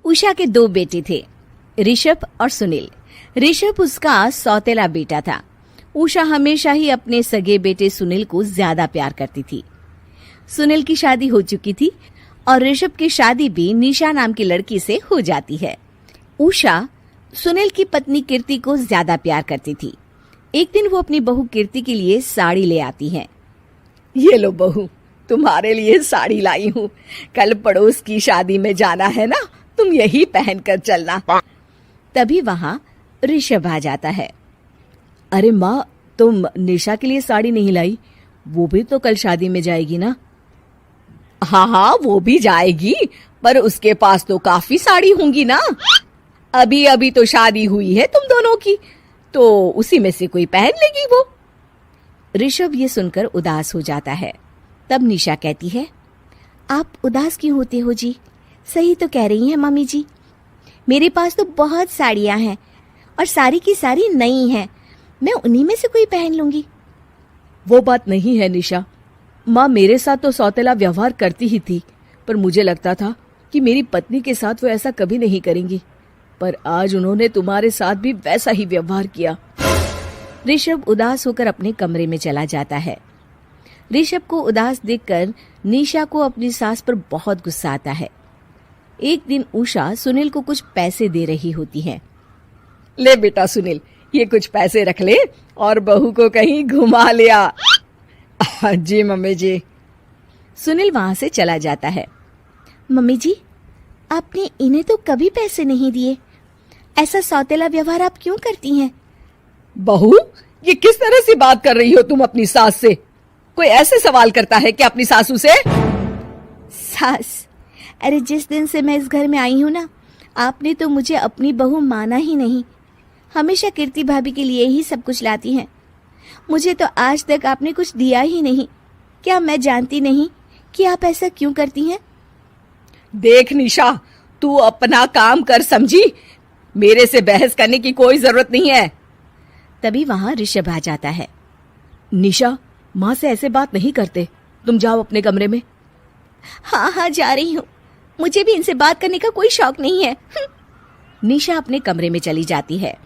उषा के 2 बेटे थे, ऋषभ और सुनील। ऋषभ उसका सौतेला बेटा था। उषा हमेशा ही अपने सगे बेटे सुनील को ज्यादा प्यार करती थी। सुनील की शादी हो चुकी थी और ऋषभ की शादी भी निशा नाम की लड़की से हो जाती है। उषा सुनील की पत्नी कीर्ति को ज्यादा प्यार करती थी। एक दिन वो अपनी बहू कीर्ति के लिए साड़ी ले आती है। ये लो बहू, तुम्हारे लिए साड़ी लाई हूँ। कल पड़ोस की शादी में जाना है ना, तुम यही पहन कर चलना। तभी वहाँ ऋषभ आ जाता है। अरे माँ, तुम निशा के लिए साड़ी नहीं लाई? वो भी तो कल शादी में जाएगी ना? हाँ, वो भी जाएगी, पर उसके पास तो काफी साड़ी होंगी ना। अभी अभी तो शादी हुई है तुम दोनों की, तो उसी में से कोई पहन लेगी वो। ऋषभ ये सुनकर उदास हो जाता है। तब निशा कहती है, आप उदास क्यों होते हो जी? सही तो कह रही हैं मम्मी जी। मेरे पास तो बहुत साड़ियां हैं और सारी की सारी नई हैं। मैं उन्हीं में से कोई पहन लूंगी। वो बात नहीं है निशा। माँ मेरे साथ तो सौतेला व्यवहार करती ही थी, पर मुझे लगता था कि मेरी पत्नी के साथ वो ऐसा कभी नहीं करेंगी, पर आज उन्होंने तुम्हारे साथ भी वैसा ही व्यवहार किया। ऋषभ उदास होकर अपने कमरे में चला जाता है। ऋषभ को उदास देखकर निशा को अपनी सास पर बहुत गुस्सा आता है। एक दिन उषा सुनील को कुछ पैसे दे रही होती है। ले बेटा सुनील, ये कुछ पैसे रख ले और बहू को कहीं घुमा लिया। जी मम्मी जी। सुनील वहां से चला जाता है। मम्मी जी, आपने इन्हें तो कभी पैसे नहीं दिए। ऐसा सौतेला व्यवहार आप क्यों करती हैं? बहू, ये किस तरह से बात कर रही हो तुम अपनी सास से? कोई ऐसे सवाल करता है क्या अपनी सासू से? सास? अरे जिस दिन से मैं इस घर में आई हूँ ना, आपने तो मुझे अपनी बहू माना ही नहीं। हमेशा कीर्ति भाभी के लिए ही सब कुछ लाती हैं। मुझे तो आज तक आपने कुछ दिया ही नहीं। क्या मैं जानती नहीं कि आप ऐसा क्यों करती हैं? देख निशा, तू अपना काम कर, समझी? मेरे से बहस करने की कोई जरूरत नहीं है। तभी वहां ऋषभ आ जाता है। निशा, माँ से ऐसे बात नहीं करते। तुम जाओ अपने कमरे में। हाँ, जा रही हूँ। मुझे भी इनसे बात करने का कोई शौक नहीं है। निशा अपने कमरे में चली जाती है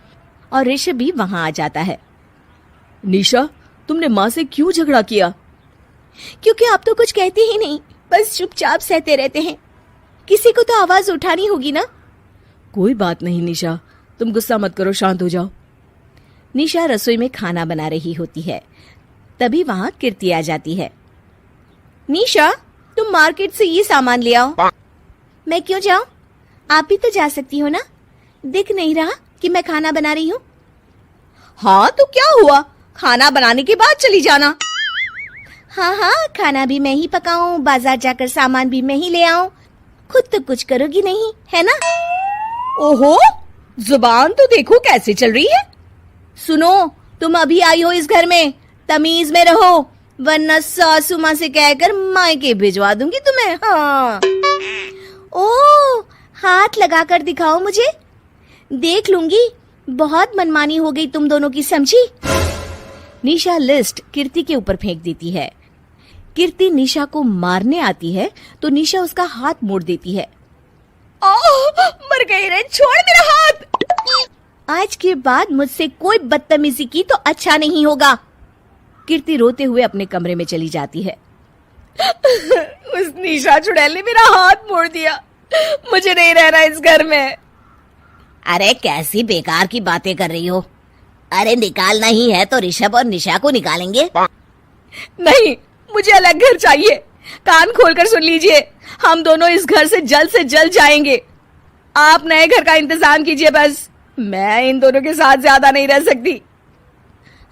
और ऋषभ भी वहां आ जाता है। निशा, तुमने माँ से क्यों झगड़ा किया? क्योंकि आप तो कुछ कहते ही नहीं, बस चुपचाप सहते रहते हैं। किसी को तो आवाज उठानी होगी ना। कोई बात नहीं निशा, तुम गुस्सा मत करो, शांत हो जाओ। निशा रसोई में खाना बना रही होती है। तभी वहां कीर्ति आ जाती है। निशा, तुम मार्केट से ये सामान ले आओ। मैं क्यों जाऊं? आप भी तो जा सकती हो ना। दिख नहीं रहा कि मैं खाना बना रही हूँ? हाँ तो क्या हुआ, खाना बनाने के बाद चली जाना। हाँ, खाना भी मैं ही पकाऊं, बाजार जाकर सामान भी मैं ही ले आऊं। खुद तो कुछ करोगी नहीं, है ना? ओहो, जुबान तो देखो कैसे चल रही है। सुनो, तुम अभी आई हो इस घर में, तमीज में रहो, वरना सासू माँ से कहकर मायके भिजवा दूंगी तुम्हें। हाँ। ओह, हाथ लगाकर दिखाओ मुझे, देख लूंगी। बहुत मनमानी हो गई तुम दोनों की, समझी? निशा लिस्ट कीर्ति के ऊपर फेंक देती है। कीर्ति निशा को मारने आती है तो निशा उसका हाथ मोड़ देती है। मर गई रे, छोड़ मेरा हाथ। आज के बाद मुझसे कोई बदतमीजी की तो अच्छा नहीं होगा। कीर्ति रोते हुए अपने कमरे में चली जाती है। उस निशा चुड़ैल ने मेरा हाथ मोड़ दिया, मुझे नहीं रहना इस घर में। अरे कैसी बेकार की बातें कर रही हो? अरे निकालना ही है तो ऋषभ और निशा को निकालेंगे। नहीं, मुझे अलग घर चाहिए। कान खोलकर सुन लीजिए, हम दोनों इस घर से जल्द जाएंगे। आप नए घर का इंतजाम कीजिए बस। मैं इन दोनों के साथ ज्यादा नहीं रह सकती।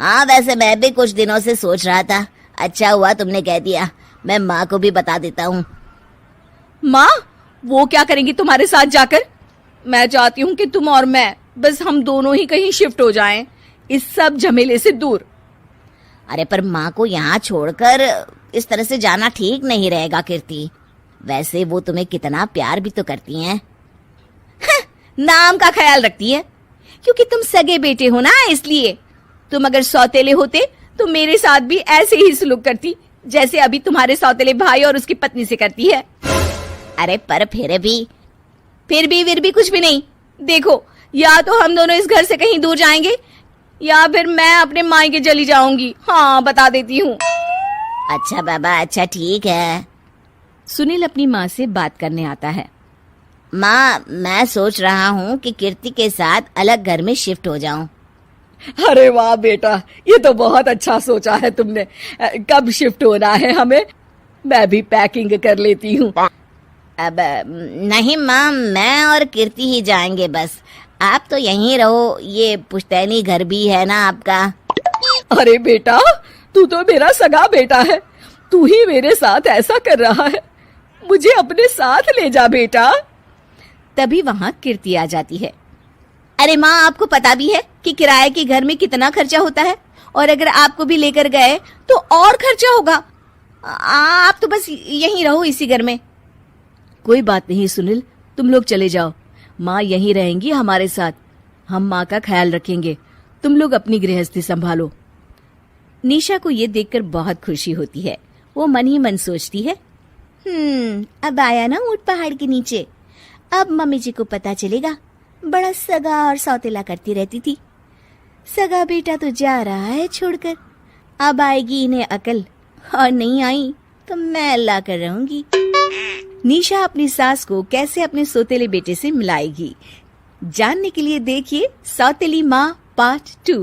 हाँ, वैसे मैं भी कुछ दिनों से सोच रहा था। अच्छा हुआ तुमने कह दिया, मैं माँ को भी बता देता हूँ। माँ, वो क्या करेंगी तुम्हारे साथ जाकर? मैं चाहती हूँ कि तुम और मैं, बस हम दोनों ही कहीं शिफ्ट हो जाएं, इस सब झमेले से दूर। अरे पर माँ को यहाँ छोड़कर इस तरह से जाना ठीक नहीं रहेगा कीर्ति। वैसे वो तुम्हें कितना प्यार भी तो करती हैं। नाम का ख्याल रखती है, क्योंकि तुम सगे बेटे हो ना, इसलिए। तुम अगर सौतेले होते तो मेरे साथ भी ऐसे ही सलूक करती जैसे अभी तुम्हारे सौतेले भाई और उसकी पत्नी से करती है। अरे पर फिर भी फिर भी कुछ भी नहीं। देखो, या तो हम दोनों इस घर से कहीं दूर जाएंगे या फिर मैं अपने मायके चली जाऊंगी। हाँ, बता देती हूँ। अच्छा बाबा, अच्छा ठीक है। सुनील अपनी माँ से बात करने आता है। माँ, मैं सोच रहा हूँ कि कीर्ति के साथ अलग घर में शिफ्ट हो जाऊं। अरे वाह बेटा, ये तो बहुत अच्छा सोचा है तुमने। कब शिफ्ट होना है हमें? मैं भी पैकिंग कर लेती हूँ। अब नहीं माँ, मैं और कीर्ति ही जाएंगे बस। आप तो यहीं रहो, ये पुश्तैनी घर भी है ना आपका। अरे बेटा, तू तो मेरा सगा बेटा है, तू ही मेरे साथ ऐसा कर रहा है। मुझे अपने साथ ले जा बेटा। तभी वहाँ कीर्ति आ जाती है। अरे माँ, आपको पता भी है कि किराए के घर में कितना खर्चा होता है, और अगर आपको भी लेकर गए तो और खर्चा होगा। आप तो बस यहीं रहो इसी घर में। कोई बात नहीं सुनील, तुम लोग चले जाओ। माँ यहीं रहेंगी हमारे साथ। हम माँ का ख्याल रखेंगे, तुम लोग अपनी गृहस्थी संभालो। निशा को ये देखकर बहुत खुशी होती है। वो मन ही मन सोचती है, अब आया ना ऊंट पहाड़ के नीचे। अब मम्मी जी को पता चलेगा, बड़ा सगा और सौतेला करती रहती थी। सगा बेटा तो जा रहा है छोड़कर, अब आएगी इन्हें अकल, और नहीं आई तो मैं अल्लाह कर रहूंगी। निशा अपनी सास को कैसे अपने सौतेले बेटे से मिलाएगी, जानने के लिए देखिए सौतेली माँ पार्ट 2।